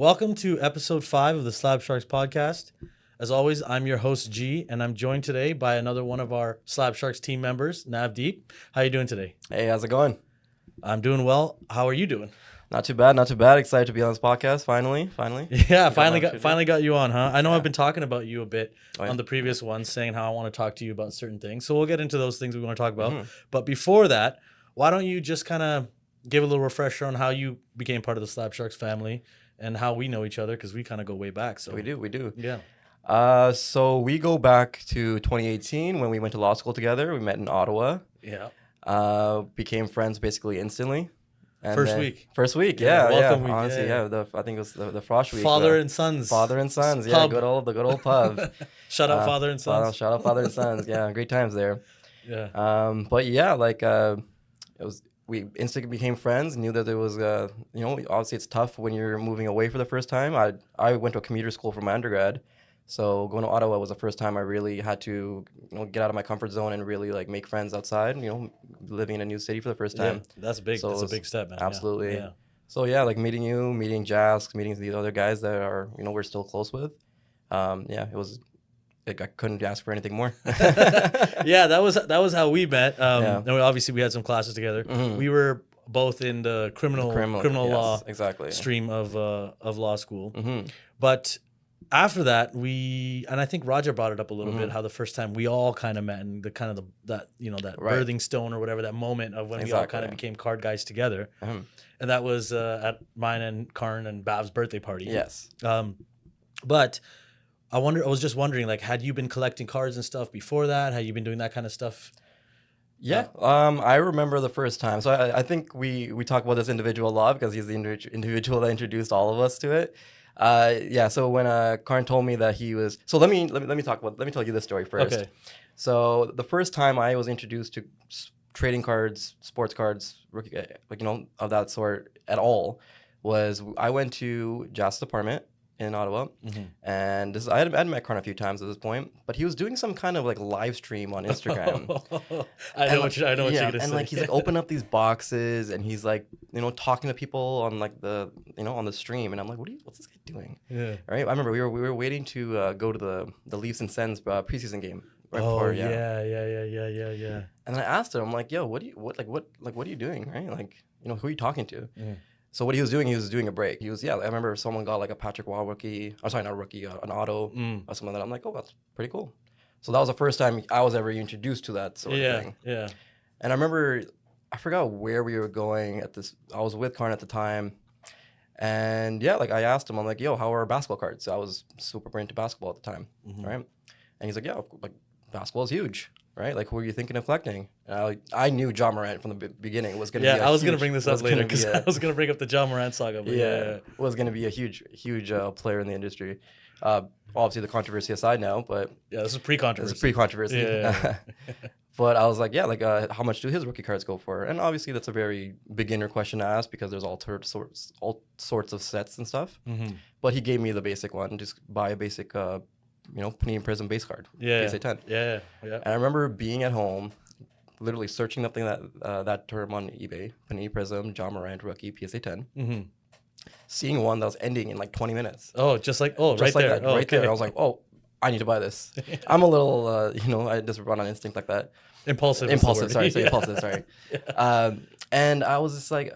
Welcome to episode 5 of the Slab Sharks podcast. As always, I'm your host, G, and I'm joined today by another one of our Slab Sharks team members, NAV. How are you doing today? Hey, how's it going? I'm doing well. How are you doing? Not too bad, not too bad. Excited to be on this podcast, finally. Yeah, finally got you on, huh? I know I've been talking about you a bit Oh, yeah. on the previous one, saying how I want to talk to you about certain things. So we'll get into those things we want to talk about. Mhm. But before that, why don't you just kind of give a little refresher on how you became part of the Slab Sharks family and how we know each other, because we kind of go way back. So We do. Yeah. So we go back to 2018 when we went to law school together. We met in Ottawa. Yeah. Became friends basically instantly. And First then- week. First week, Yeah, yeah. welcome week, Honestly, yeah. I think it was the Frosh week. Father the and sons. Father and Sons, yeah. Pub. The good old pub. Shout out Father and Sons. Shout out Father and Sons. Yeah, great times there. Yeah. But yeah, we instantly became friends. Knew that there was, obviously it's tough when you're moving away for the first time. I went to a commuter school for my undergrad, so going to Ottawa was the first time I really had to, get out of my comfort zone and really like make friends outside. Living in a new city for the first time. Yeah, that's big. So That's it a was big step, man. absolutely. Yeah. So yeah, like meeting you, meeting Jask, meeting these other guys that are, we're still close with. It was. I couldn't ask for anything more. Yeah, that was how we met. Yeah. And obviously we had some classes together. Mhm. We were both in the criminal yes, law exactly. stream of law school. Mm-hmm. But after that, and I think Roger brought it up a little bit, how the first time we all kind of met and the kind of that Right. birthing stone or whatever, that moment of when we all Exactly. kind of became card guys together. Mhm. And that was at mine and Karn and Bav's birthday party. Yes. But I was just wondering, like, had you been collecting cards and stuff before that? Had you been doing that kind of stuff? Yeah. I remember the first time. So I think we talk about this individual a lot because he's the individual that introduced all of us to it. So when Karn told me that he was, so let me tell you this story first. Okay. So the first time I was introduced to trading cards, sports cards, rookie, of that sort at all, was I went to Jask's apartment in Ottawa, and I had met Karn a few times at this point, but he was doing some kind of like live stream on Instagram. I know what you're gonna And say. like he's like open up these boxes, and he's like talking to people on like the on the stream, and I'm like, what's this guy doing? Yeah. Right. I remember we were waiting to go to the Leafs and Sens preseason game. Right Oh before, yeah. And I asked him, I'm like, yo, what are you doing? Right. Like, who are you talking to? Yeah. So what he was doing a break. I remember someone got like a Patrick Waugh rookie. I'm sorry, not a rookie, an auto or something like that. I'm like, oh, that's pretty cool. So that was the first time I was ever introduced to that sort of thing. Yeah. And I remember, I forgot where we were going at this. I was with Karn at the time. And yeah, like I asked him, I'm like, yo, how are basketball cards? So I was super into basketball at the time, right? And he's like, yeah, like basketball is huge. Right, like who are you thinking of collecting? I knew Ja Morant from the beginning was going to be. I was going to bring this up later because I a- was going to bring up the Ja Morant saga. But was going to be a huge player in the industry. Obviously, the controversy aside now, but yeah, this is pre-controversy. it's pre-controversy. Yeah. But I was like, yeah, like how much do his rookie cards go for? And obviously, that's a very beginner question to ask because there's all sorts of sets and stuff. But he gave me the basic one, just buy a basic. Panini Prism base card. Yeah. PSA 10. Yeah. And I remember being at home, literally searching up that term on eBay, Panini Prism, Ja Morant rookie, PSA 10. Seeing one that was ending in like 20 minutes. Oh, just like there. That, right there. And I was like, oh, I need to buy this. I'm a little, I just run on instinct like that. Impulsive. Impulsive, sorry. Yeah. Impulsive, sorry. And I was just like,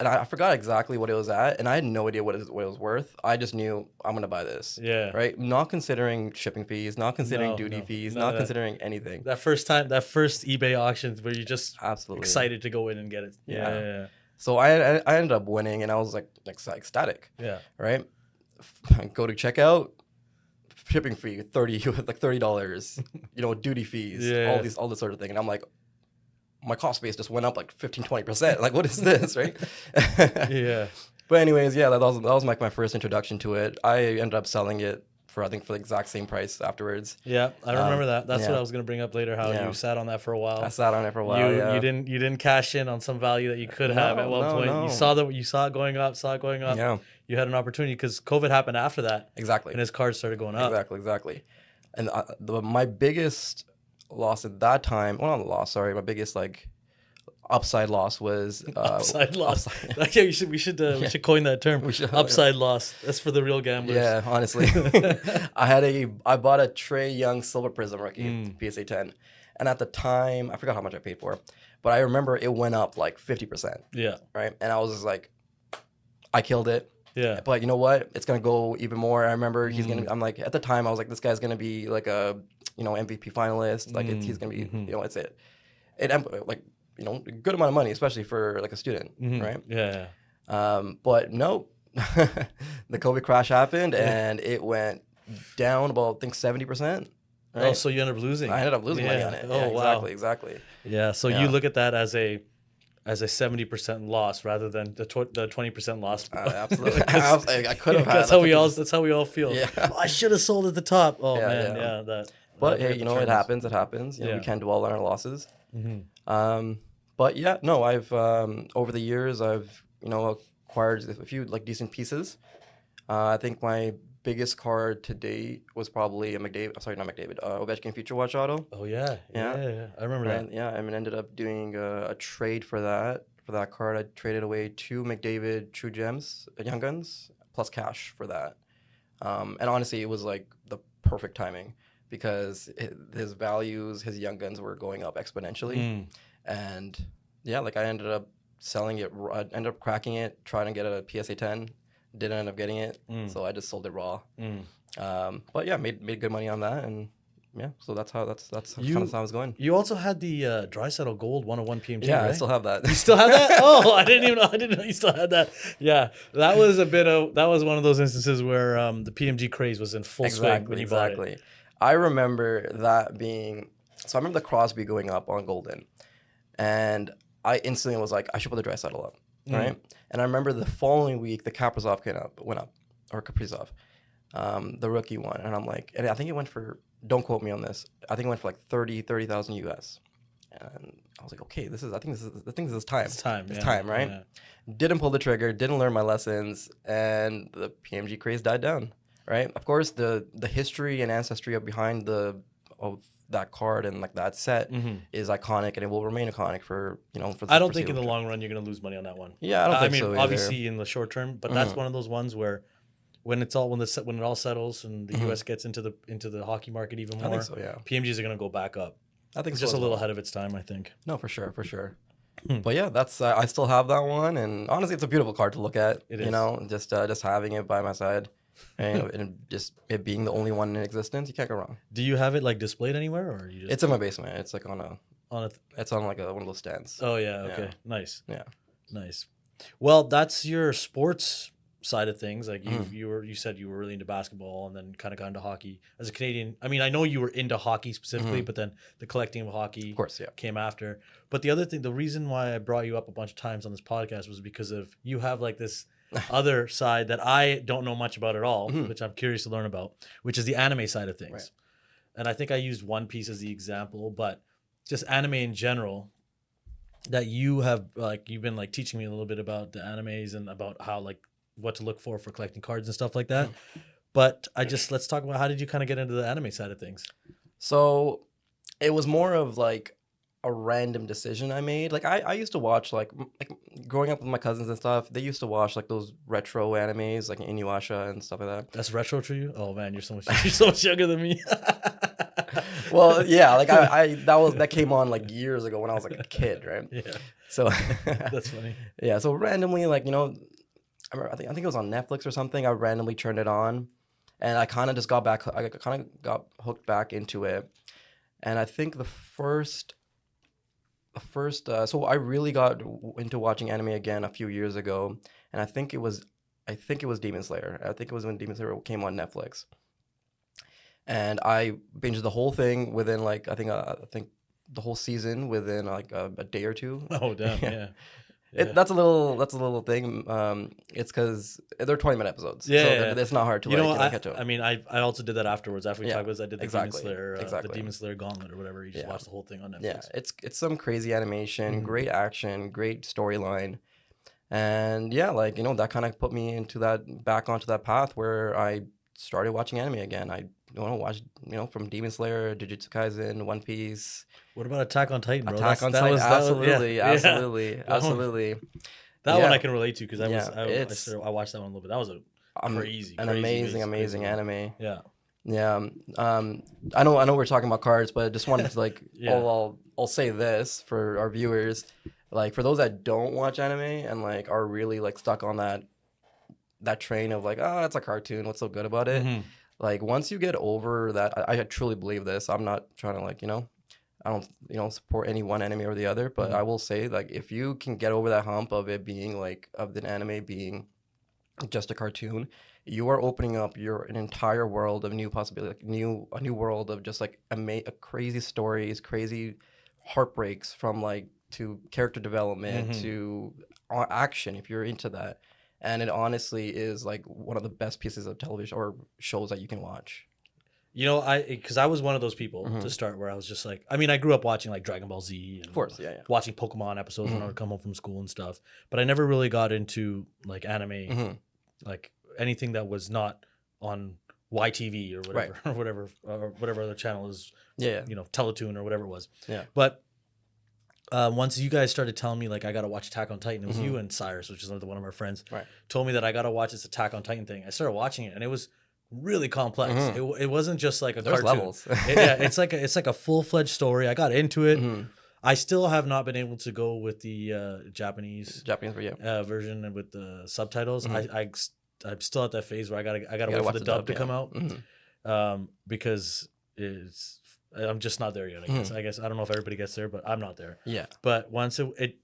and I forgot exactly what it was at, and I had no idea what it was worth. I just knew I'm gonna buy this. Yeah. Right. Not considering shipping fees, not considering duty fees, none of not that. considering anything. That first eBay auctions where you're just Absolutely excited to go in and get it. Yeah. So I ended up winning, and I was like ecstatic. Yeah. Right. Go to checkout. Shipping fee $30, duty fees, all this sort of thing, and I'm like, my cost base just went up like 15-20%. Like, what is this, right? Yeah. But anyways, yeah, that was like my first introduction to it. I ended up selling it for the exact same price afterwards. Yeah, I remember that. That's yeah. what I was gonna bring up later. How you sat on that for a while. I sat on it for a while. You didn't cash in on some value that you could have at one point. No. You saw it going up. Yeah, You had an opportunity because COVID happened after that. exactly. And his cards started going up. Exactly. And my biggest loss at that time, well, not loss, sorry, my biggest upside loss was Upside loss. upside- Okay, we should coin that term. We should- Upside loss. That's for the real gamblers. Yeah, honestly, I bought a Trae Young Silver Prism rookie PSA 10, and at the time I forgot how much I paid for it, but I remember it went up like 50%. Yeah. Right, and I was just like, I killed it. Yeah. But you know what? It's gonna go even more. I remember he's gonna. I'm like, at the time I was like, this guy's gonna be like a MVP finalist. Like he's gonna be it's like a good amount of money, especially for like a student, right? Yeah. But no, the COVID crash happened and it went down about I think 70%. Right? Oh, so you ended up losing. I ended up losing money on it. Oh, Yeah, wow. Exactly. Yeah. So Yeah. you look at that as a 70% loss rather than the 20% loss. Absolutely. I could have had. That's how we all. That's how we all feel. Yeah. Oh, I should have sold at the top. Oh Yeah, man. yeah. Yeah. But that hurt hey, the it terms. happens. It happens. We can't dwell on our losses. But yeah, no, I've over the years I've acquired a few like decent pieces. I think my biggest card to date was probably a McDavid. Sorry, not McDavid. Ovechkin Future Watch auto. Oh yeah. Yeah. I remember that. And, yeah, I ended up doing a trade for that card. I traded away 2 McDavid True Gems, Young Guns, plus cash for that. And honestly, it was like the perfect timing because his values, his Young Guns were going up exponentially. And yeah, like I ended up selling it. I ended up cracking it, trying to get a PSA 10. Didn't end up getting it, so I just sold it raw. But yeah, made good money on that, and yeah, so that's kind of how it's going. You also had the dry settle gold 101 PMG. Yeah, right? I still have that. You still have that? Oh, I didn't know you still had that. Yeah, that was one of those instances where the PMG craze was in full swing when you bought it. I remember that being. So I remember the Crosby going up on Golden, and I instantly was like, I should put the dry settle up, right? And I remember the following week the Kaprizov went up, or Kaprizov, the rookie one, and I'm like, and I think it went for. Don't quote me on this. I think it went for like 30,000 US. And I was like, okay, I think this is time. It's time. It's time, right? Yeah. Didn't pull the trigger, didn't learn my lessons, and the PMG craze died down, right? Of course, the history and ancestry behind of that card and like that set is iconic, and it will remain iconic for for the I don't think in the long run you're going to lose money on that one. Yeah, I don't think so either. Obviously in the short term, but that's one of those ones where when it all settles and the US gets into the hockey market even more, I think so, yeah. PMGs are going to go back up. I think it's so just a little well. ahead of its time, I think. No, for sure. But yeah, that's I still have that one, and honestly, it's a beautiful card to look at. It is. Just having it by my side, and just it being the only one in existence, you can't go wrong. Do you have it like displayed anywhere, or you just? It's in my basement. It's like it's on like one of those stands. Oh yeah. Okay. Yeah. Nice. Yeah. Nice. Well, that's your sports side of things. Like you said you were really into basketball and then kind of got into hockey. As a Canadian, I mean, I know you were into hockey specifically, but then the collecting of hockey, of course, yeah, came after. But the reason why I brought you up a bunch of times on this podcast was because of you have like this other side that I don't know much about at all, which I'm curious to learn about, which is the anime side of things. Right. And I think I used One Piece as the example, but just anime in general. That you have you've been like teaching me a little bit about the animes and about how like what to look for collecting cards and stuff like that. But let's talk about how did you kind of get into the anime side of things? So it was more of like a random decision I made. Like I used to watch like growing up with my cousins and stuff, they used to watch like those retro animes like Inuyasha and stuff like that. That's retro to you? Oh man, you're so much younger than me. Well, yeah, like that came on like years ago when I was like a kid, right? Yeah. So that's funny. Yeah, so randomly like, I think it was on Netflix or something. I randomly turned it on, and I kind of just got hooked back into it. And I think so I really got into watching anime again a few years ago, and I think it was Demon Slayer. I think it was when Demon Slayer came on Netflix, and I binged the whole thing within like I think the whole season within like a day or two. Oh damn! Yeah. That's a little thing. It's because they're 20-minute episodes. Yeah, so it's not hard to catch up. I mean, I also did that afterwards. After we talked about this, I did the exactly. the Demon Slayer Gauntlet or whatever. You just watch the whole thing on Netflix. Yeah, it's some crazy animation, great action, great storyline, and yeah, like that kind of put me back onto that path where I started watching anime again. I you want to watch, from Demon Slayer, Jujutsu Kaisen, One Piece, What about Attack on Titan, bro? Attack on That Titan. was yeah, Absolutely, yeah. absolutely, That one, absolutely. that one I Yeah, can relate to because yeah. I watched that one a little bit. That was a crazy, An crazy, amazing crazy anime. Yeah. Yeah. I know we're talking about cards, but I just wanted to like Yeah. I'll say this for our viewers. Like for those that don't watch anime and like are really like stuck on that train of like, oh, it's a cartoon, what's so good about it? Mhm. Like once you get over that, I truly believe this. I'm not trying to like, I don't, support any one anime or the other, but I will say like if you can get over that hump of it being like of the anime being just a cartoon, you are opening up an entire world of new possibility, like a new world of just like crazy stories, crazy heartbreaks from like to character development to action if you're into that. And it honestly is like one of the best pieces of television or shows that you can watch. Because I was one of those people to start where I was just like, I mean, I grew up watching like Dragon Ball Z and Of course, yeah. watching Pokemon episodes when I would come home from school and stuff. But I never really got into like anime, like anything that was not on YTV or whatever, or whatever other channel is, Yeah. Teletoon or whatever it was. Yeah. But once you guys started telling me like I gotta watch Attack on Titan, it was you and Cyrus, which is another one of our friends, told me that I gotta watch this Attack on Titan thing. I started watching it and it was really complex. It wasn't just like a There's cartoon. levels. It's like a full-fledged story. I got into it. I still have not been able to go with the Japanese version and with the subtitles. I'm still at that phase where I gotta wait for the dub to come out, because I'm just not there yet. I guess I don't know if everybody gets there, but I'm not there. Yeah. But once it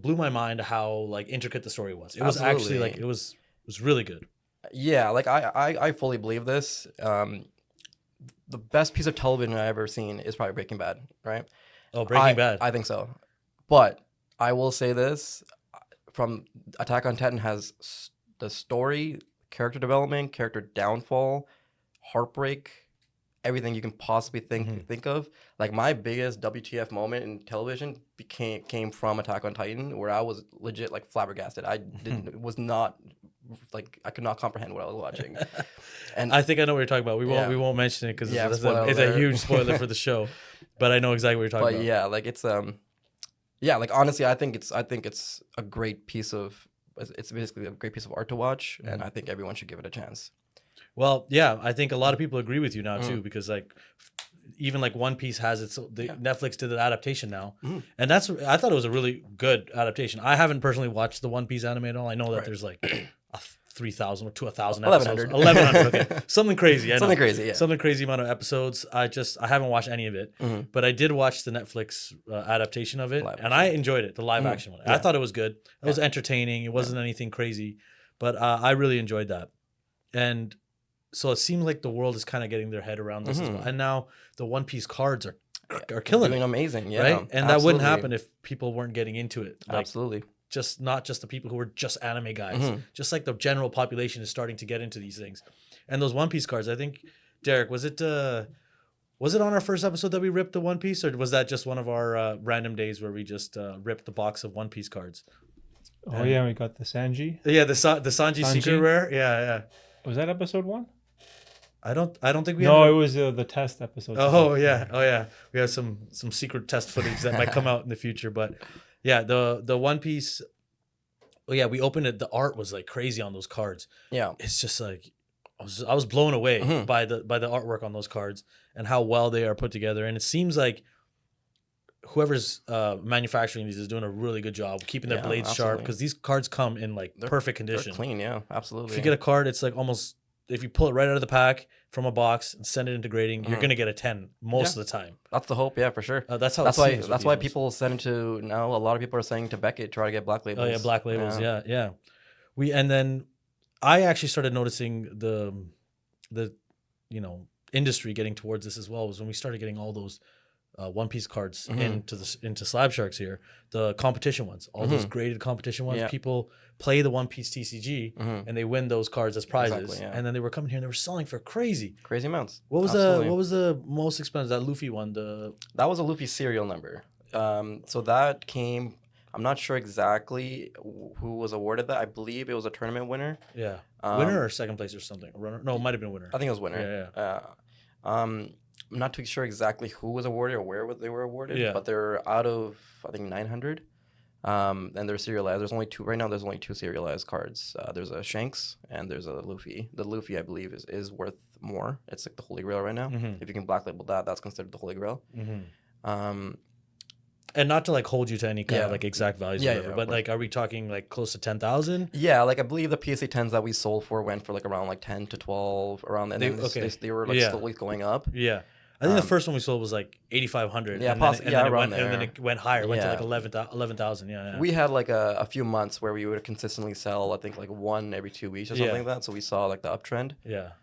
blew my mind how like intricate the story was. It was actually like it was really good. Yeah, like I fully believe this. The best piece of television I've ever seen is probably Breaking Bad, right? Oh, Breaking Bad. I think so. But I will say this, from Attack on Titan has the story, character development, character downfall, heartbreak, everything you can possibly think of. Like my biggest WTF moment in television came from Attack on Titan, where I was legit like flabbergasted. I was not like I could not comprehend what I was watching. And I think I know what you're talking about. We won't mention it because it's a huge spoiler for the show. But I know exactly what you're talking about. But yeah, like it's like honestly, I think it's a great piece of it's basically a great piece of art to watch, and I think everyone should give it a chance. Well, yeah, I think a lot of people agree with you now too, because like even like One Piece has Netflix did the adaptation now, and I thought it was a really good adaptation. I haven't personally watched the One Piece anime at all. I know that there's like 3,000 to 1,000 episodes, 1,100, okay, something crazy, something crazy amount of episodes. I haven't watched any of it, but I did watch the Netflix adaptation of it, and I enjoyed it, the live action one. I thought it was good. It was entertaining. It wasn't anything crazy, but I really enjoyed that, and so it seems like the world is kind of getting their head around this as well. And now the One Piece cards are killing doing it, amazing, yeah, right? And that wouldn't happen if people weren't getting into it. Like, absolutely. Not just the people who were just anime guys, just like the general population is starting to get into these things. And those One Piece cards, I think, Derek, was it on our first episode that we ripped the One Piece, or was that just one of our random days where we just ripped the box of One Piece cards? Oh, yeah, we got the Sanji. Yeah, the Sanji secret rare. Yeah. Was that episode 1? I don't think we. No, it was the test episode. Oh yeah. We have some secret test footage that might come out in the future, but yeah, the One Piece. Oh yeah, we opened it. The art was like crazy on those cards. Yeah, it's just like I was blown away by the artwork on those cards and how well they are put together. And it seems like whoever's manufacturing these is doing a really good job keeping their blades sharp, because these cards come in like perfect condition. They're clean, yeah, absolutely. If you get a card, it's like almost, if you pull it right out of the pack from a box and send it into grading, you're gonna get a 10 most of the time. That's the hope, yeah, for sure. That's why people send it to now. A lot of people are saying to Beckett, try to get black labels. Oh yeah, black labels. Yeah. And then I actually started noticing the industry getting towards this as well, was when we started getting all those One Piece cards into Slab Sharks here, the competition ones, all those graded competition ones. People play the One Piece TCG and they win those cards as prizes. And then they were coming here and they were selling for crazy amounts. What was the most expensive? That Luffy one? That was a Luffy serial number. So that came. I'm not sure exactly who was awarded that. I believe it was a tournament winner. Yeah. Winner or second place or something? Runner? No, it might have been winner. I think it was winner. Yeah. I'm not too sure exactly who was awarded or where they were awarded, Yeah. but they're out of, I think, 900. And they're serialized. There's only two right now. There's only two serialized cards. There's a Shanks and there's a Luffy. The Luffy, I believe, is worth more. It's like the Holy Grail right now. Mhm. If you can black label that, that's considered the Holy Grail. And not to like hold you to any kind of Yeah. like exact values, Yeah, or whatever, yeah, of but course. like, are we talking like close to 10,000? Yeah, like I believe the PSA 10s that we sold for went for like around like 10 to 12 around, and they were like Yeah. slowly going up. Yeah. I think the first one we sold was like 8,500. Yeah, and possibly. then, Yeah, it around went, and then there. it went higher. It went to like Yeah. 11,000. Yeah. We had like a few months where we would consistently sell, I think, like one every 2 weeks or something Yeah. like that. So we saw like the uptrend. Yeah.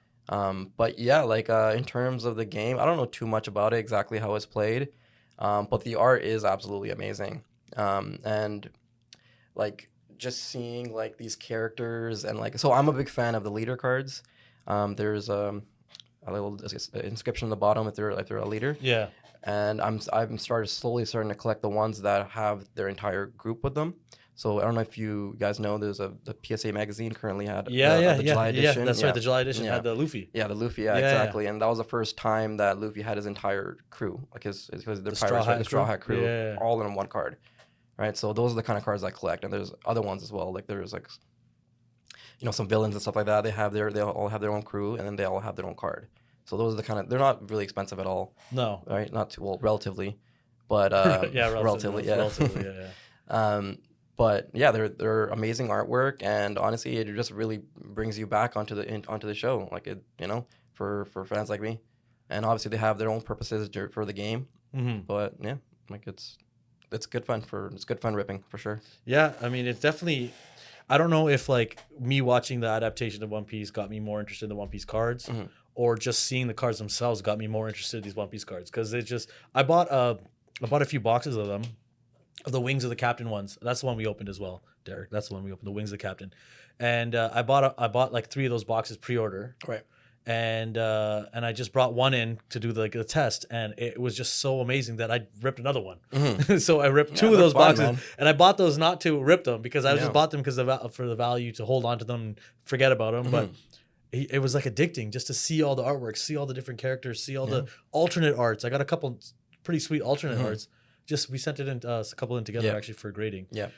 But yeah, like in terms of the game, I don't know too much about it, exactly how it's played. But the art is absolutely amazing. And like just seeing like these characters and like, so I'm a big fan of the leader cards. There's a little inscription on the bottom if they're a leader. Yeah. And I'm slowly starting to collect the ones that have their entire group with them. So I don't know if you guys know, there's the PSA magazine currently had the July edition. Yeah, that's right. The July edition Yeah. had the Luffy. Yeah, the Luffy. Yeah, Yeah, yeah. exactly. And that was the first time that Luffy had his entire crew, like his the Straw pirates, Hat the Straw crew? Hat crew, Yeah. all in one card, right? So those are the kind of cards I collect, and there's other ones as well. Like there's like, some villains and stuff like that. They all have their own crew, and then they all have their own card. So those are the kind of, they're not really expensive at all, No. right? Not too, well, relatively, but Yeah, relatively, yeah. Relatively, yeah. But yeah, they're amazing artwork, and honestly, it just really brings you back onto the show, like it, for fans like me. And obviously, they have their own purposes for the game. Mm-hmm. But yeah, like it's good fun ripping for sure. Yeah, I mean, it's definitely. I don't know if like me watching the adaptation of One Piece got me more interested in the One Piece cards, Mhm. or just seeing the cards themselves got me more interested in these One Piece cards, because it's just I bought a few boxes of them, of the Wings of the Captain ones. That's the one we opened as well, Derek. That's the one we opened, the Wings of the Captain, and I bought like 3 of those boxes pre-order. Right. And I just brought one in to do the test, and it was just so amazing that I ripped another one. Mhm. So I ripped 2 of they're those fun, boxes, man. and I bought those not to rip them, because I Yeah. just bought them because for the value, to hold on to them and forget about them. But it was like addicting just to see all the artwork, see all the different characters, see all the alternate arts. I got a couple pretty sweet alternate arts. Just we sent it in a couple in together actually for grading. Yeah.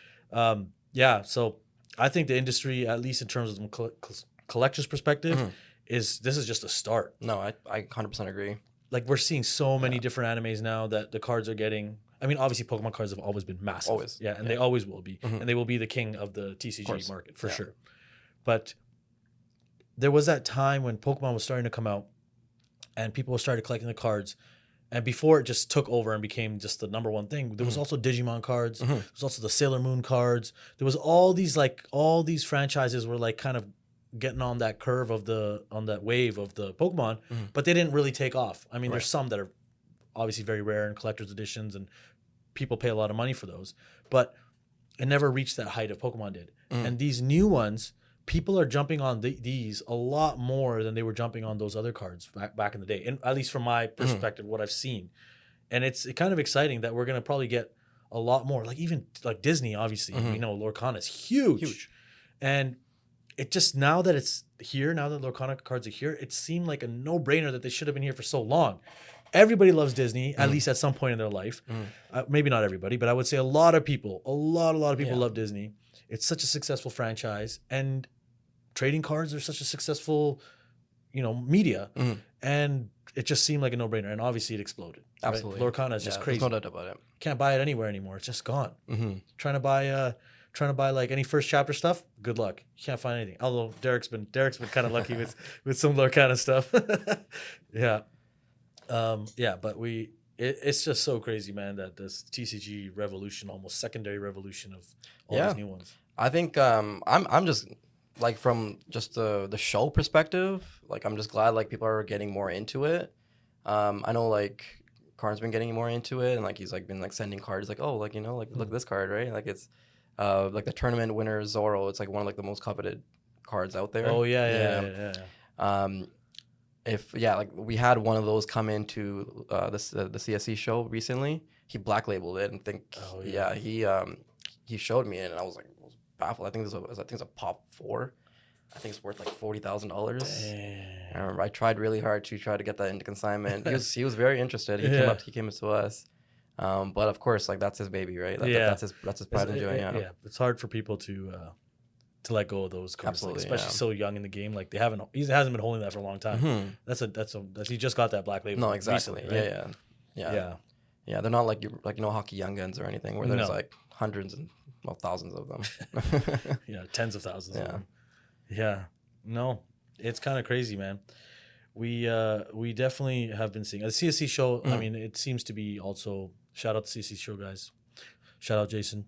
Yeah. So I think the industry, at least in terms of the collector's perspective, this is just a start. No, I 100% agree. Like we're seeing so many different animes now that the cards are getting. I mean, obviously, Pokemon cards have always been massive. Always. Yeah, and they always will be, and they will be the king of the TCG market for sure. But there was that time when Pokemon was starting to come out, and people started collecting the cards. And before it just took over and became just the number one thing, there was also Digimon cards. There was also the Sailor Moon cards. There was all these franchises were like kind of getting on that curve on that wave of the Pokemon, but they didn't really take off. I mean, there's some that are obviously very rare and collector's editions, and people pay a lot of money for those, but it never reached that height of Pokemon did. And these new ones, people are jumping on these a lot more than they were jumping on those other cards back in the day, and at least from my perspective, what I've seen. And it's kind of exciting that we're going to probably get a lot more, like even like Disney, obviously, we know Lorcana is huge. And it just, now that it's here, now that Lorcana cards are here, it seemed like a no-brainer that they should have been here for so long. Everybody loves Disney, at least at some point in their life. Maybe not everybody, but I would say a lot of people love Disney. It's such a successful franchise, and trading cards are such a successful, media. And it just seemed like a no-brainer. And obviously it exploded. Absolutely. Right? Lorcana is just crazy. There's no doubt about it. Can't buy it anywhere anymore. It's just gone. Trying to buy like any first chapter stuff, good luck. You can't find anything. Although Derek's been kind of lucky with some Lorcana stuff. Yeah. But it's just so crazy, man, that this TCG revolution, almost secondary revolution of all these new ones. I think I'm just like, from just the show perspective, like I'm just glad like people are getting more into it. I know like Karn's been getting more into it, and like he's like been like sending cards like, oh, like like look at this card, right? Like it's like the tournament winner Zoro. It's like one of like the most coveted cards out there. Oh yeah. Like we had one of those come into the CSC show recently. He black labeled it and he showed me it, and I was baffled. I think it's a pop 4. I think it's worth like $40,000. Damn. I remember I tried really hard to try to get that into consignment. He was very interested. He came up to us. But of course, like that's his baby, right? That's his pride and joy. Yeah. It's hard for people to let go of those cards, like, Absolutely, especially so young in the game. Like he hasn't been holding that for a long time. He just got that black label. No, exactly. Recently, right? Yeah. They're not like hockey young guns or anything where there's like hundreds and thousands of them. Yeah, tens of thousands. Yeah. Of them. Yeah. No, it's kind of crazy, man. We definitely have been seeing a CSC show. I mean, it seems to be also, shout out to CSC show guys, shout out Jason.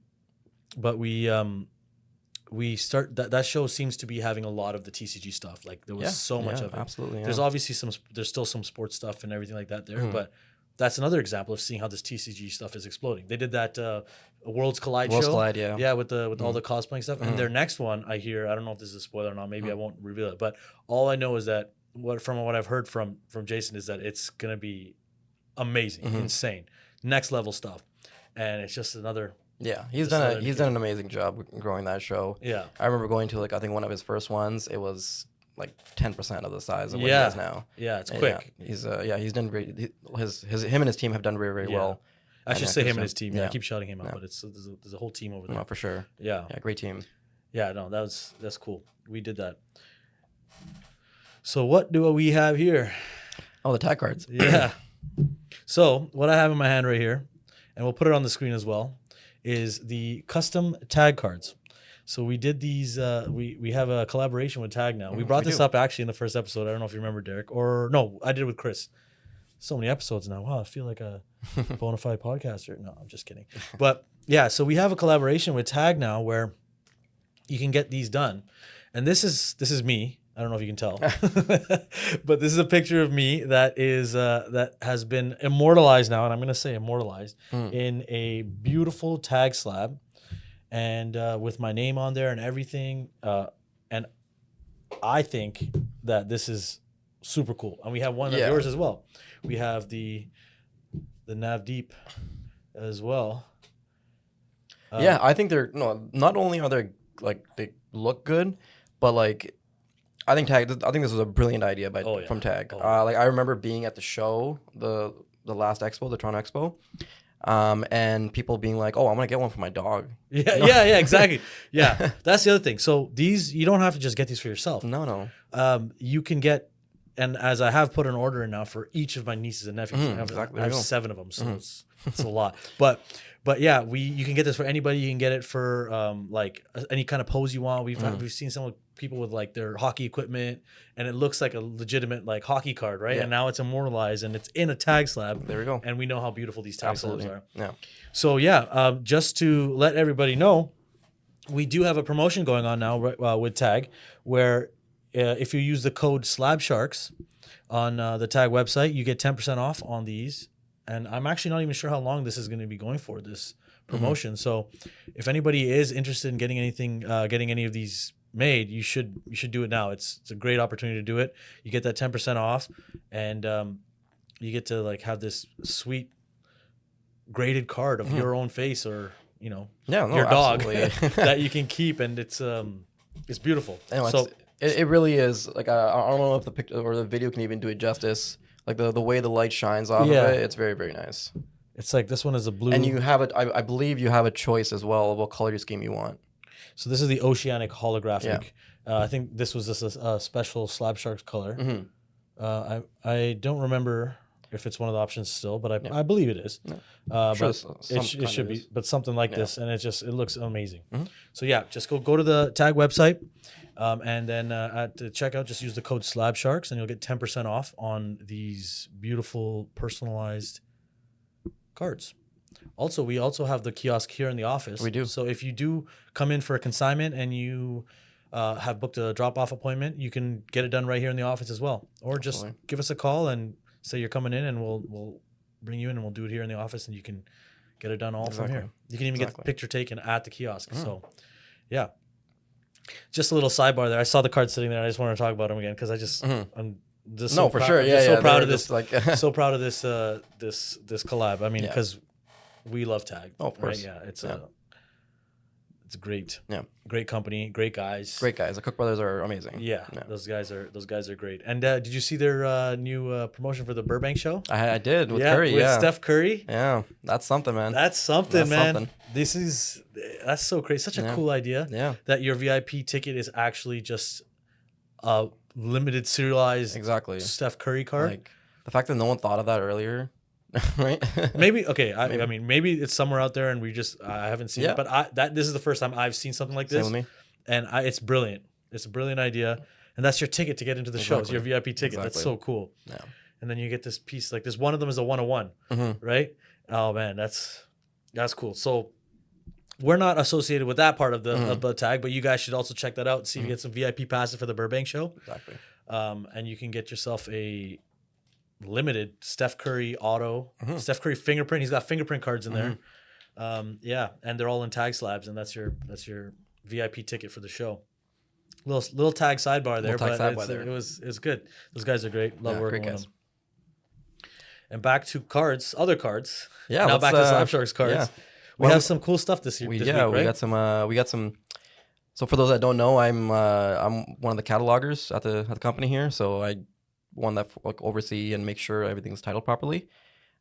But we start that show seems to be having a lot of the TCG stuff. Like there was so much of it. Absolutely. There's obviously there's still some sports stuff and everything like that there, but that's another example of seeing how this TCG stuff is exploding. They did that Worlds Collide show. Collide, yeah. Yeah, with all the cosplaying stuff. And their next one, I don't know if this is a spoiler or not, maybe I won't reveal it, but all I know is that from what I've heard from Jason is that it's gonna be amazing, insane, next level stuff. And it's just another he's done an amazing job growing that show. Yeah. I remember going to I think one of his first ones, it was like 10% of the size of what he is now. Yeah, it's quick. Yeah, he's done great. Him and his team have done very, very well. I should say him and his team. Yeah, I keep shouting him out, but there's a whole team over there. No, for sure. Yeah, great team. Yeah, no, that's cool. We did that. So what do we have here? Oh, the tag cards. Yeah. So what I have in my hand right here, and we'll put it on the screen as well, is the custom tag cards. So we did these. We have a collaboration with Tag now. We brought this up actually in the first episode. I don't know if you remember, Derek, or no, I did it with Chris. So many episodes now. Wow, I feel like a bona fide podcaster. No, I'm just kidding. But yeah, so we have a collaboration with Tag now where you can get these done, and this is me. I don't know if you can tell, but this is a picture of me that has been immortalized now, and I'm going to say immortalized in a beautiful Tag slab. And with my name on there and everything, and I think that this is super cool. And we have one of yours as well. We have the NAV Deep as well. I think not only are they they look good, but I think this was a brilliant idea from Tag. I remember being at the show, the last expo, the Toronto Expo. And people being like, "Oh, I'm gonna get one for my dog." Yeah, exactly. Yeah, that's the other thing. So these, you don't have to just get these for yourself. No. You can get, and as I have put an order in now for each of my nieces and nephews. I have 7 of them, so it's a lot. But yeah, you can get this for anybody. You can get it for any kind of pose you want. We've seen some people with their hockey equipment, and it looks like a legitimate hockey card, right? And now it's immortalized and it's in a tag slab. There we go. And we know how beautiful these tag slabs are. Yeah. So just to let everybody know, we do have a promotion going on now with Tag, where if you use the code SLABSHARKS on the Tag website, you get 10% off on these. And I'm actually not even sure how long this is going to be going for, this promotion. So if anybody is interested in getting any of these made, you should do it now. It's a great opportunity to do it. You get that 10% off, and you get to have this sweet graded card of your own face or your dog that you can keep, and it's beautiful. So it really is I don't know if the picture or the video can even do it justice. The way the light shines off of it, it's very, very nice. It's this one is a blue, and you have it. I believe you have a choice as well of what color scheme you want. So this is the Oceanic holographic. I think this was just a special Slab Sharks color. I don't remember if it's one of the options still, but I believe it is. But it should be, but something like this, and it looks amazing. So just go to the Tag website, and then at the checkout, just use the code SLABSHARKS, and you'll get 10% off on these beautiful personalized cards. Also, we also have the kiosk here in the office. We do. So if you do come in for a consignment and you have booked a drop-off appointment, you can get it done right here in the office as well. Or just give us a call and say you're coming in, and we'll bring you in, and we'll do it here in the office, and you can get it done all from here. You can even get the picture taken at the kiosk. So, yeah. Just a little sidebar there. I saw the card sitting there. I just wanted to talk about them again because I'm just so for sure. so proud of this. So proud of this this collab. I mean, because we love Tag. Oh, of course. Right? Yeah, it's It's great. Yeah. Great company, great guys. Great guys. The Cook brothers are amazing. Yeah, those guys are great. And did you see their new promotion for the Burbank show? I did with yeah, Curry. with Yeah. Steph Curry. Yeah. That's something, man. That's something, That's man. something. That's so crazy. Such a cool idea. Yeah. That your VIP ticket is actually just a limited serialized Exactly. Steph Curry card. Like the fact that no one thought of that earlier, right? Maybe okay. I mean, maybe it's somewhere out there, and I haven't seen it. But this is the first time I've seen something like this, Same with me. and it's brilliant. It's a brilliant idea, and that's your ticket to get into the shows. Your VIP ticket. That's so cool. Yeah. And then you get this piece like this. One of them is a 101, right? Oh man, that's cool. So we're not associated with that part of the tag, but you guys should also check that out. See if you get some VIP passes for the Burbank show. Exactly. And you can get yourself a limited Steph Curry auto, Steph Curry fingerprint. He's got fingerprint cards in there. Yeah, and they're all in tag slabs, and that's your VIP ticket for the show. Little tag sidebar there, it was good. Those guys are great. Love working with them. And back to cards, other cards. Yeah. Now back to Slab Sharks cards. Yeah. We have some cool stuff this year. We week, right? we got some. So for those that don't know, I'm one of the catalogers at the company here. So I one that oversee and make sure everything's titled properly.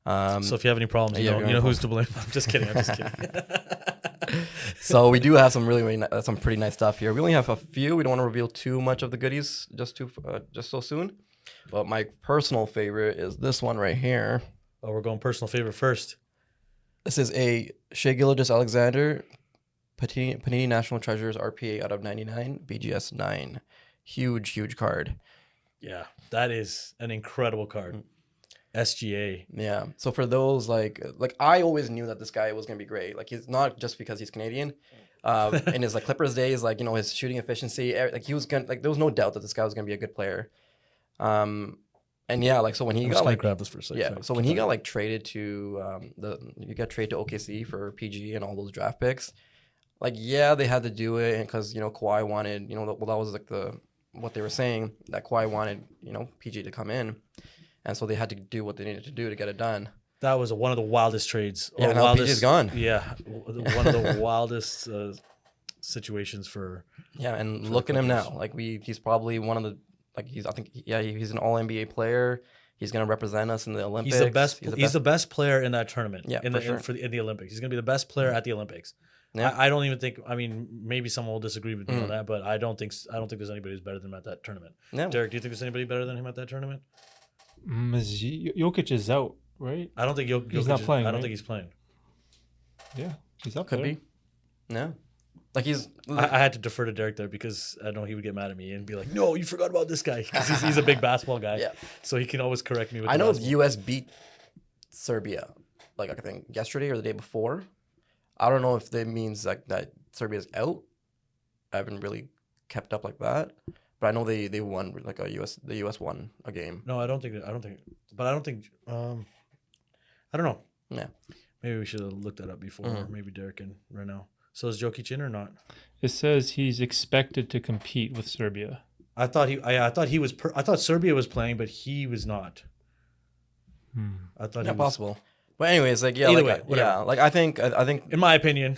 So if you have any problems, you know who's to blame. I'm just kidding. So we do have some some pretty nice stuff here. We only have a few. We don't want to reveal too much of the goodies just so soon. But my personal favorite is this one right here. Oh, we're going personal favorite first. This is a Shea Gilgeous-Alexander Panini National Treasures RPA out of 99 BGS 9. Huge card. Yeah, that is an incredible card. SGA. Yeah. So for those like I always knew that this guy was gonna be great. Like he's not just because he's Canadian. In his Clippers days, his shooting efficiency, he was gonna there was no doubt that this guy was gonna be a good player. And yeah, so when he got grab this for a second. Yeah. So when he got traded to you got traded to OKC for PG and all those draft picks, they had to do it because Kawhi wanted that was what they were saying, that Kawhi wanted PG to come in. And so they had to do what they needed to do to get it done. That was one of the wildest trades. Yeah, now PG's gone. Yeah, one of the wildest situations for. Yeah, and look at him now. He's probably one of the he's an All NBA player. He's gonna represent us in the Olympics. He's the best player in that tournament. Yeah, in the Olympics. He's gonna be the best player at the Olympics. Yeah. I don't even think. I mean, maybe someone will disagree with me on that, but I don't think there's anybody who's better than him at that tournament. Yeah. Derek, do you think there's anybody better than him at that tournament? Jokic is out, right? I don't think he's not playing. I don't think he's playing. Yeah, he's up. Could be. No. I had to defer to Derek there because I know he would get mad at me and be like, "No, you forgot about this guy," because he's a big basketball guy. Yeah. So he can always correct me. I know the U.S. beat Serbia, I think yesterday or the day before. I don't know if that means that Serbia's out. I haven't really kept up like that. But I know they won the US won a game. No, I don't think. But I don't think. I don't know. Yeah. Maybe we should have looked that up before. Maybe Derek can right now. So is Jokic in or not? It says he's expected to compete with Serbia. I thought he was. I thought Serbia was playing, but he was not. I thought he was possible. But anyways, I think in my opinion,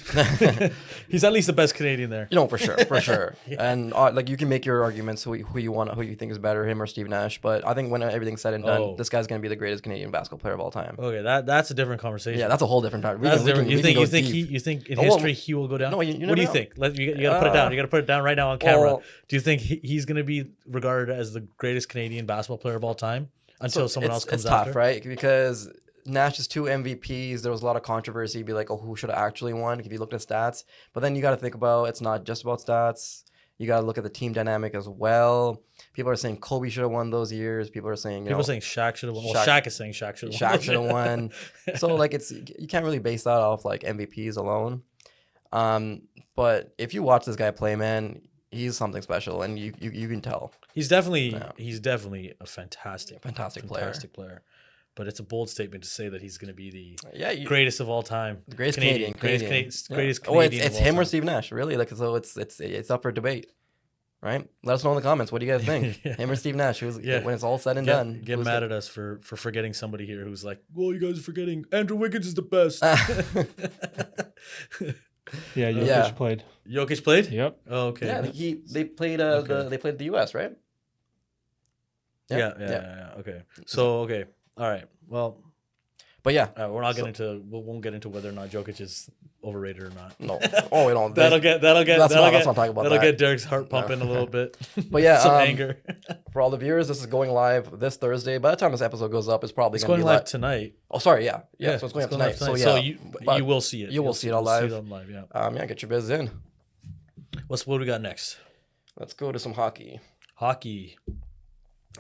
he's at least the best Canadian there. For sure. Yeah. And you can make your arguments who you think is better, him or Steve Nash. But I think when everything's said and done, this guy's gonna be the greatest Canadian basketball player of all time. Okay, that's a different conversation. Yeah, that's a whole different time. You think in history he will go down? No, what do you think? You gotta put it down. You gotta put it down right now on camera. Do you think he's gonna be regarded as the greatest Canadian basketball player of all time until someone else comes after? It's tough, right? Because Nash's 2 MVPs, there was a lot of controversy. Be like, who should have actually won if you looked at stats? But then you got to think about it's not just about stats. You got to look at the team dynamic as well. People are saying Kobe should have won those years. People are saying saying Shaq should have won. Well, Shaq is saying Shaq should have won. Shaq should have won. So you can't really base that off MVPs alone. But if you watch this guy play, man, he's something special, and you can tell. He's definitely a fantastic player. But it's a bold statement to say that he's going to be the greatest of all time. The greatest Canadian. Greatest Canadian. It's him or Steve Nash, really. So it's up for debate, right? Let us know in the comments. What do you guys think? Him or Steve Nash? When it's all said and done. Get mad at us for forgetting somebody here who's like, well, you guys are forgetting Andrew Wiggins is the best. Yeah, Jokic Yeah. played. Jokic played? Yep. Oh, okay. Yeah, they played Okay. they played the U.S. right? Yeah. Okay. So okay. All right. Well, But yeah, we're not getting into. We won't get into whether or not Jokic is overrated or not. no. Oh, we don't. That'll get let's not talk about that'll that. get Derek's heart pumping a little bit. But yeah, some anger. For all the viewers, this is going live this Thursday. By the time this episode goes up, it's probably It's going to going be live tonight. Oh, sorry, yeah. So it's going up tonight. So yeah, So you but will see it. you will see it on live. Yeah. Yeah, get your biz in. What do we got next? Let's go to some hockey. Hockey.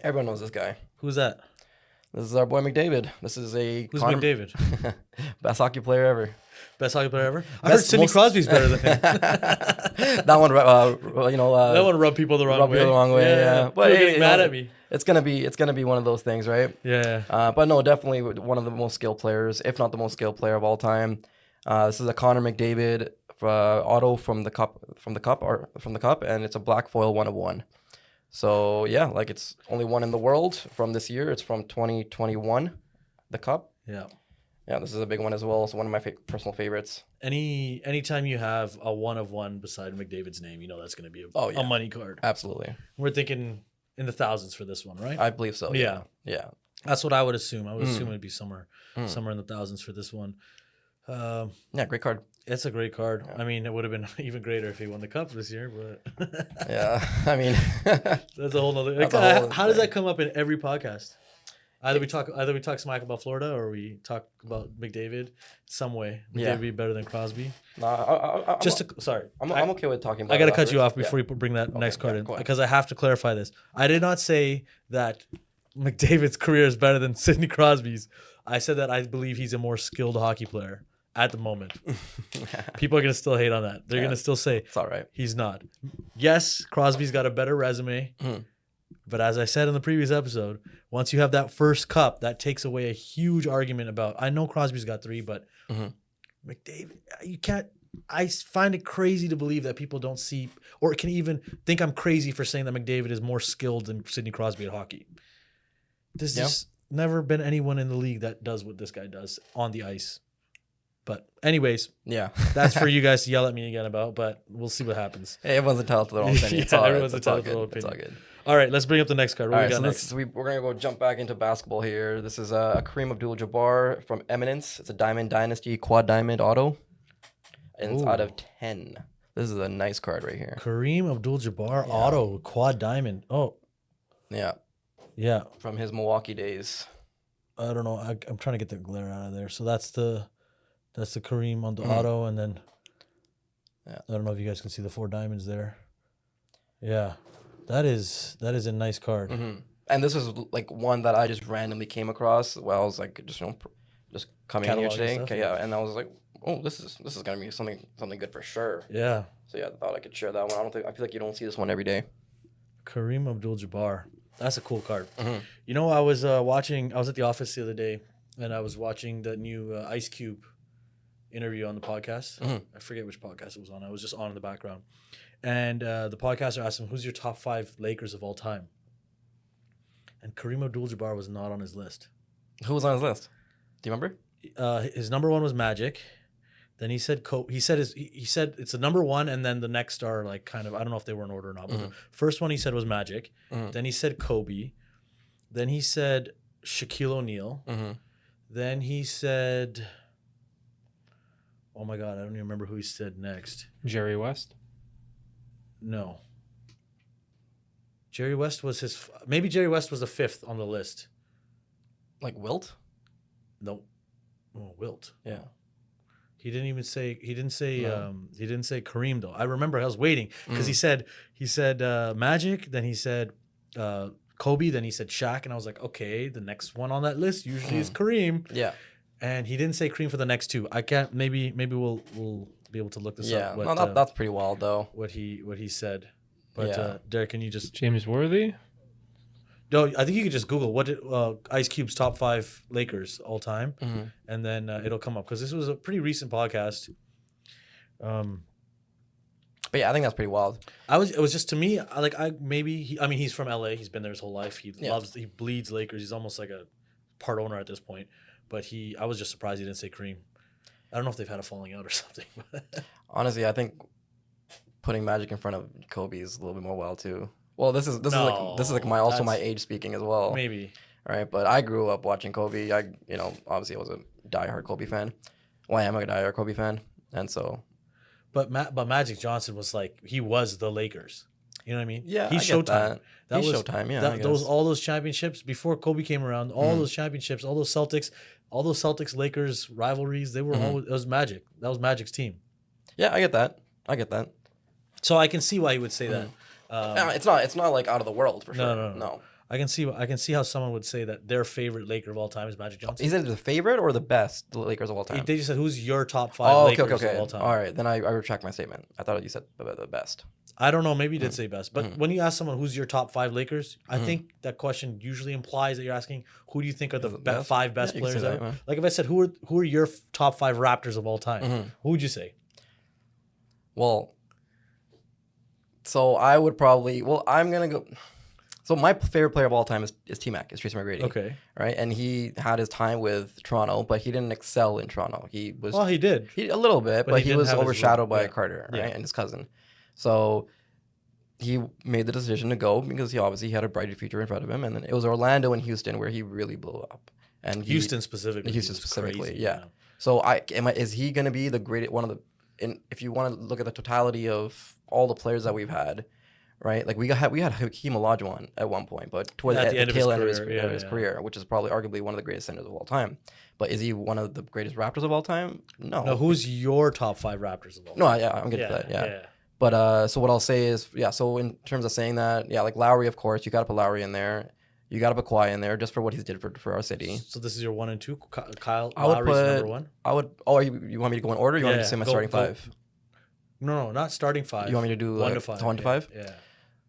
Everyone knows this guy. Who's that? This is our boy McDavid. This is Who's McDavid? Best hockey player ever. Best hockey player ever. I heard Sidney Crosby's better than him. That one, That one rubbed people the wrong way. Yeah. But hey, getting mad at me. It's gonna be one of those things, right? Yeah. But no, definitely one of the most skilled players, if not the most skilled player of all time. This is a Connor McDavid auto from the cup, and it's a black foil 1 of 1. So yeah, like it's only one in the world from this year. It's from 2021, the cup. Yeah. Yeah, this is a big one as well. It's one of my personal favorites. Anytime you have a 1 of 1 beside McDavid's name, you know that's going to be a money card. Absolutely. We're thinking in the thousands for this one, right? I believe so. Yeah. That's what I would assume. I would assume it'd be somewhere in the thousands for this one. Yeah, great card. It's a great card. Yeah. I mean, it would have been even greater if he won the cup this year, but yeah, I mean, that's a whole nother. How does that come up in every podcast? Either we talk smack about Florida or we talk about McDavid some way. McDavid be better than Crosby. Sorry. I'm okay with talking about. I got to cut you off before you bring that next card in because I have to clarify this. I did not say that McDavid's career is better than Sidney Crosby's. I said that I believe he's a more skilled hockey player at the moment. People are going to still hate on that. They're going to still say it's all right. He's not. Yes, Crosby's got a better resume. But as I said in the previous episode, once you have that first cup, that takes away a huge argument about. I know Crosby's got 3, but McDavid, you can't. I find it crazy to believe that people don't see or can even think I'm crazy for saying that McDavid is more skilled than Sidney Crosby at hockey. There's just never been anyone in the league that does what this guy does on the ice. But anyways, that's for you guys to yell at me again about, but we'll see what happens. Hey, everyone's entitled to their own opinion. Everyone's entitled to their own opinion. It's all good. All right, let's bring up the next card. What we got next? We're going to go jump back into basketball here. This is a Kareem Abdul-Jabbar from Eminence. It's a Diamond Dynasty quad diamond auto. And it's out of 10. This is a nice card right here. Kareem Abdul-Jabbar auto quad diamond. Oh. Yeah. From his Milwaukee days. I don't know. I'm trying to get the glare out of there. So that's the Kareem on the auto, and then I don't know if you guys can see the 4 diamonds there. Yeah. That is a nice card. And this is like one that I just randomly came across while I was like just coming in here today. Okay, and I was like, oh, this is gonna be something good for sure. Yeah. So yeah, I thought I could share that one. I feel like you don't see this one every day. Kareem Abdul-Jabbar. That's a cool card. You know, I was at the office the other day, and I was watching the new Ice Cube interview on the podcast. I forget which podcast it was on. I was just on in the background. And the podcaster asked him, who's your top 5 Lakers of all time? And Kareem Abdul-Jabbar was not on his list. Who was on his list? Do you remember? His number 1 was Magic. Then he said he said it's the number 1, and then the next are like kind of, I don't know if they were in order or not. But the first one he said was Magic. Then he said Kobe. Then he said Shaquille O'Neal. Then he said, oh my God, I don't even remember who he said next. Jerry West? No. Jerry West was maybe Jerry West was the 5th on the list. Like Wilt? No. Oh, Wilt. Yeah. He didn't say Kareem though. I remember I was waiting because he said Magic, then he said Kobe, then he said Shaq, and I was like, okay, the next one on that list usually is Kareem. Yeah. And he didn't say Kareem for the next 2. I can't. Maybe we'll be able to look this up. Yeah, no, that's pretty wild though. What he said, but Derek, can you just James Worthy? No, I think you could just Google what did Ice Cube's top 5 Lakers all time, and then it'll come up because this was a pretty recent podcast. But yeah, I think that's pretty wild. It was just to me he's from LA. He's been there his whole life. He bleeds Lakers. He's almost like a part owner at this point. But I was just surprised he didn't say Kareem. I don't know if they've had a falling out or something. Honestly, I think putting Magic in front of Kobe is a little bit more wild too. Well, this is like my also my age speaking as well. Maybe. Right, but I grew up watching Kobe. Obviously I was a diehard Kobe fan. Well, I am a diehard Kobe fan, and so. But Magic Johnson was like he was the Lakers. You know what I mean? Yeah, he's I get Showtime. He's Showtime. Yeah, I guess. all those championships before Kobe came around, all those championships, all those Celtics Lakers rivalries, they were all it was Magic. That was Magic's team. Yeah, I get that. So I can see why he would say that. It's not like out of the world for sure. No. I can see how someone would say that their favorite Laker of all time is Magic Johnson. Is it the favorite or the best Lakers of all time? They just said who's your top 5 Lakers of all time. All right, then I retract my statement. I thought you said the best. I don't know. Maybe you did say best, but when you ask someone who's your top 5 Lakers, I think that question usually implies that you're asking who do you think are the 5 best players ever. That, like if I said who are your top 5 Raptors of all time, who would you say? Well, so I would probably. Well, I'm gonna go. So my favorite player of all time is T-Mac, is Tracy McGrady. Okay. Right, and he had his time with Toronto, but he didn't excel in Toronto. He was. Well, he did. A little bit, but he was overshadowed by yeah. Carter, right, and his cousin. So he made the decision to go because he obviously had a brighter future in front of him, and then it was Orlando and Houston where he really blew up. And Houston specifically. Crazy, yeah. So is he going to be the greatest if you want to look at the totality of all the players that we've had, right? Like we had Hakeem Olajuwon at one point, but toward the tail end of his career, which is probably arguably one of the greatest centers of all time. But is he one of the greatest Raptors of all time? No. No, who's your top 5 Raptors of all time? No, I'm getting to that. Yeah. But so what I'll say is, so in terms of saying that, like Lowry, of course, you got to put Lowry in there. You got to put Kawhi in there just for what he did for our city. So this is your 1 and 2. Kyle Lowry's number 1. I would. Oh, you want me to go in order? You want me to say my starting 5? No, not starting 5. You want me to do 1 to 5? 1 to 5? Yeah.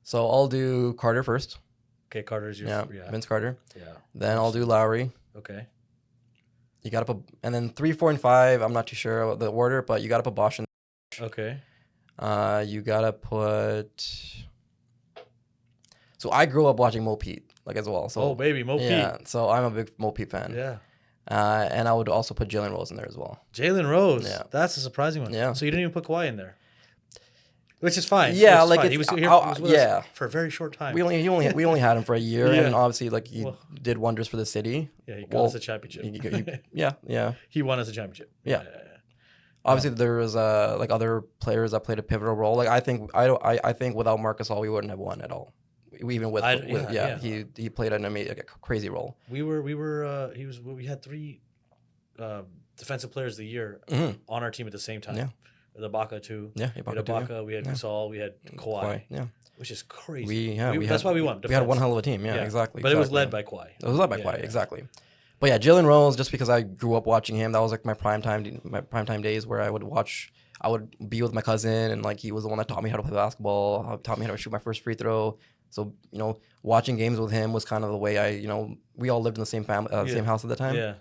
So I'll do Carter first. Okay, Carter's your Vince Carter. Yeah. Then I'll do Lowry. Okay. You got to put, and then 3, 4, and 5. I'm not too sure about the order, but you got to put Bosh in. Okay. You gotta put. So I grew up watching Mo Pete as well. So baby, Mo Pete. Yeah, so I'm a big Mo Pete fan. Yeah. And I would also put Jalen Rose in there as well. Jalen Rose. Yeah. That's a surprising one. Yeah. So you didn't even put Kawhi in there, which is fine. Yeah, he was here with us for a very short time. We only had him for a year, and obviously he did wonders for the city. Yeah, he got us a championship. He won us a championship. Yeah. Obviously, there was other players that played a pivotal role. I think without Marcus All, we wouldn't have won at all. Even he played an amazing, a crazy role. We had 3 defensive players of the year on our team at the same time. Yeah. The Ibaka too. Yeah, we had Ibaka. We had Gasol. We had Kawhi. Yeah. Which is crazy. That's why we won. We had one hell of a team. Yeah, exactly. But it was led by Kawhi. Exactly. But yeah, Jalen Rose, just because I grew up watching him, that was my primetime days where I would be with my cousin, and he was the one that taught me how to play basketball, taught me how to shoot my first free throw. So watching games with him was kind of the way we all lived in the same family, same house at the time. Yeah,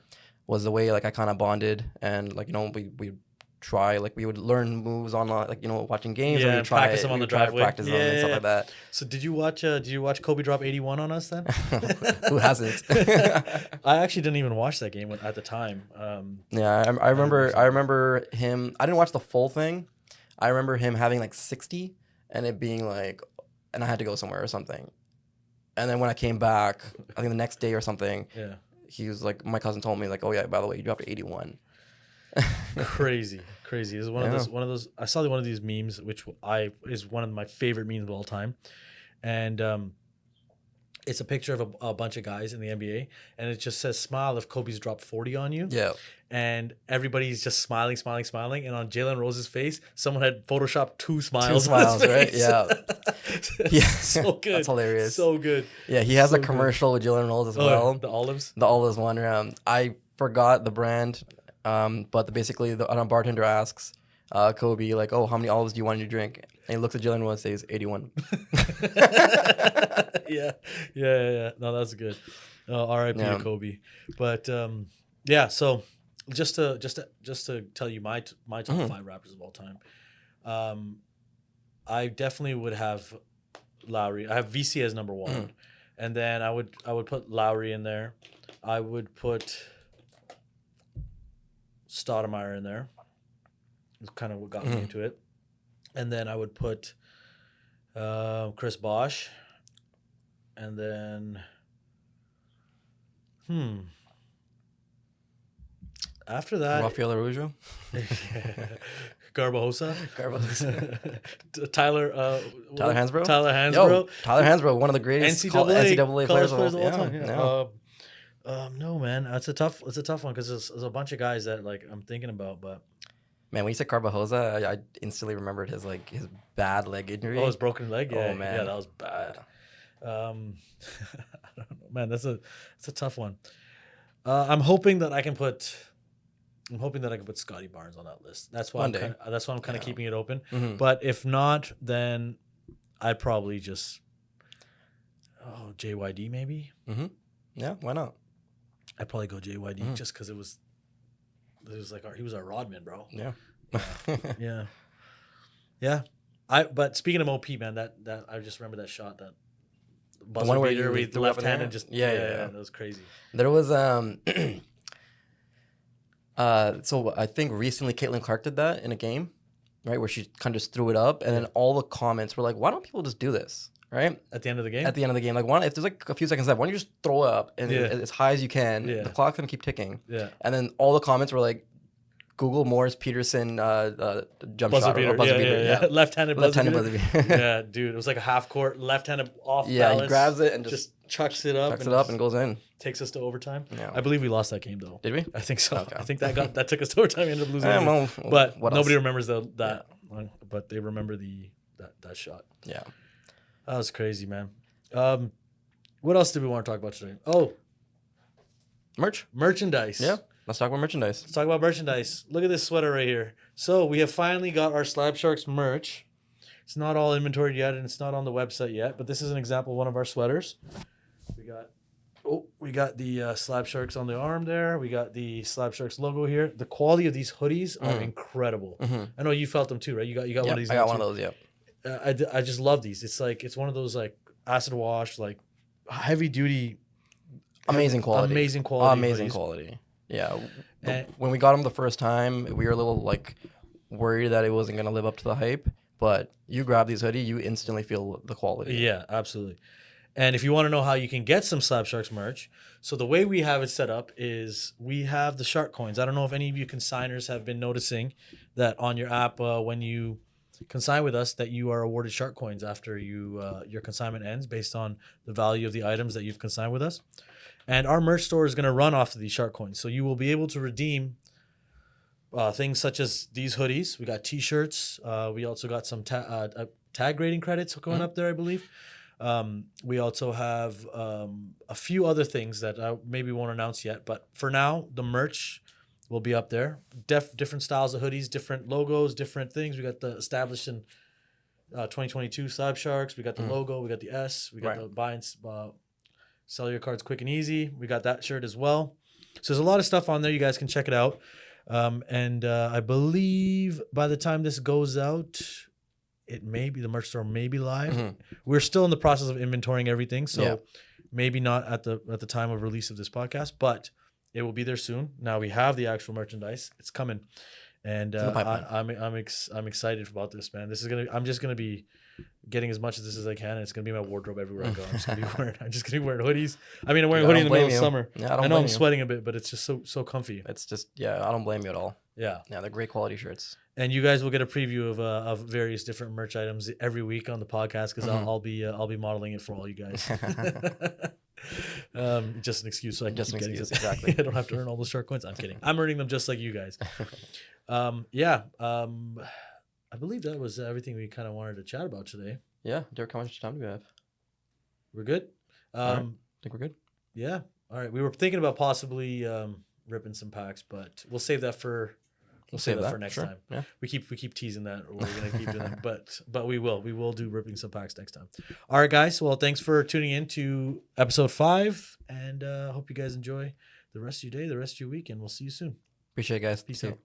was the way I kind of bonded, and we try we would learn moves on watching games and we try practice them on the driveway, practice them and stuff like that. So did you watch Kobe drop 81 on us then? Who hasn't? I actually didn't even watch that game at the time. I remember him. I didn't watch the full thing. I remember him having 60 and it being and I had to go somewhere or something. And then when I came back, I think the next day or something, he was my cousin told me oh yeah, by the way, you dropped 81. Crazy. It's one of those. I saw one of these memes, which is one of my favorite memes of all time, and it's a picture of a bunch of guys in the NBA, and it just says "Smile if Kobe's dropped 40 on you." Yeah. And everybody's just smiling, and on Jalen Rose's face, someone had photoshopped 2 smiles. 2 smiles, right? Yeah. Yeah. So good. That's hilarious. So good. Yeah, he has a commercial with Jalen Rose as well. The olives. The olives one. I forgot the brand. But basically, a bartender asks Kobe, oh, how many olives do you want in your drink? And he looks at Jalen Rose and says, 81. Yeah. No, that's good. R.I.P. to Kobe. But so just to tell you my top 5 Raptors of all time, I definitely would have Lowry. I have VC as number 1, and then I would put Lowry in there. I would put Stoudemire in there. It's kind of what got me into it. And then I would put Chris Bosch. And then, after that, Rafael Araujo. Garbajosa. Tyler Hansbrough. Tyler Hansbrough. Yo, Tyler Hansbrough, one of the greatest NCAA players of all time. Yeah. No, man, it's a tough one because there's a bunch of guys that like I'm thinking about, but man, when you said Garbajosa, I instantly remembered his bad leg injury. Oh, his broken leg. Yeah, Oh, man. yeah, that was bad. I don't know, man. That's a tough one. I'm hoping that I can put Scotty Barnes on that list. That's why I'm kind of keeping it open. Mm-hmm. But if not, then I'd probably just JYD maybe. Mm-hmm. Yeah, why not? I'd probably go JYD just because it was like he was our Rodman, bro. Yeah. Yeah. But speaking of OP, man, that I just remember that shot, that buzzer one where beater you with the threw left up in hand there? and just Yeah. that was crazy. There was so I think recently Caitlin Clark did that in a game, right, where she kind of just threw it up, and then all the comments were like, "Why don't people just do this?" Right At the end of the game. At the end of the game, like, if there's like a few seconds left, why don't you just throw it up and as high as you can? Yeah. The clock's gonna keep ticking. Yeah. And then all the comments were like, Google Morris Peterson jump Buzzer shot beater. or buzzer beater. Yeah. Left-handed buzzer Left-handed beater. buzzer beater. Yeah, dude, it was like a half court, left-handed off Yeah, balance. he grabs it and just chucks it up. and goes in. Takes us to overtime. Yeah. I believe we lost that game though. Did we? I think so. Okay. I think that took us to overtime. We ended up losing. But what nobody else? remembers that. But they remember that shot. Yeah. That was crazy, man. What else did we want to talk about today? Oh, merchandise. Yeah. Let's talk about merchandise. Let's talk about merchandise. Look at this sweater right here. So we have finally got our Slab Sharks merch. It's not all inventoried yet, and it's not on the website yet, but this is an example of one of our sweaters. We got the Slab Sharks on the arm there. We got the Slab Sharks logo here. The quality of these hoodies are incredible. Mm-hmm. I know you felt them too, right? You got one of these. I got one of those. Yeah. I just love these. It's one of those like acid wash, like heavy duty, Amazing quality. Amazing quality. Amazing hoodies. quality. Yeah. And- When we got them the first time, we were a little like worried that it wasn't going to live up to the hype. But you grab these hoodie, you instantly feel the quality. Yeah, absolutely. And if you want to know how you can get some Slab Sharks merch, so the way we have it set up is we have the shark coins. I don't know if any of you consigners have been noticing that on your app when you consign with us that you are awarded shark coins after your consignment ends based on the value of the items that you've consigned with us. And our merch store is going to run off of these shark coins. So you will be able to redeem things such as these hoodies. We got T-shirts. We also got some tag rating credits going up there, I believe. We also have a few other things that I maybe won't announce yet. But for now, the merch will be up there. Different styles of hoodies, different logos, different things. We got the established in 2022 Slab Sharks. We got the logo. We got the S. We got the buy and sell your cards quick and easy. We got that shirt as well. So there's a lot of stuff on there. You guys can check it out. And I believe by the time this goes out, the merch store may be live. We're still in the process of inventorying everything, so maybe not at the time of release of this podcast, but it will be there soon. Now we have the actual merchandise; it's coming, and I'm excited about this, man. I'm just gonna be getting as much of this as I can, and it's gonna be my wardrobe everywhere I go. I'm just gonna be wearing hoodies. I mean, I'm wearing a hoodie in the middle of summer. Yeah, I know I'm sweating a bit, but it's just so comfy. It's just I don't blame you at all. Yeah, they're great quality shirts. And you guys will get a preview of various different merch items every week on the podcast because I'll be modeling it for all you guys. Just an excuse so I can keep getting it. Exactly. I don't have to earn all those shark coins. I'm kidding. I'm earning them just like you guys. I believe that was everything we kind of wanted to chat about today. Yeah, Derek, how much time do we have? We're good. I think we're good. Yeah. All right. We were thinking about possibly ripping some packs, but we'll save that for. We'll save that for next time. Yeah. We keep teasing that. We're gonna keep doing that, but we will do ripping some packs next time. All right, guys. Well, thanks for tuning in to episode 5, and hope you guys enjoy the rest of your day, the rest of your week, and we'll see you soon. Appreciate it, guys. Peace out.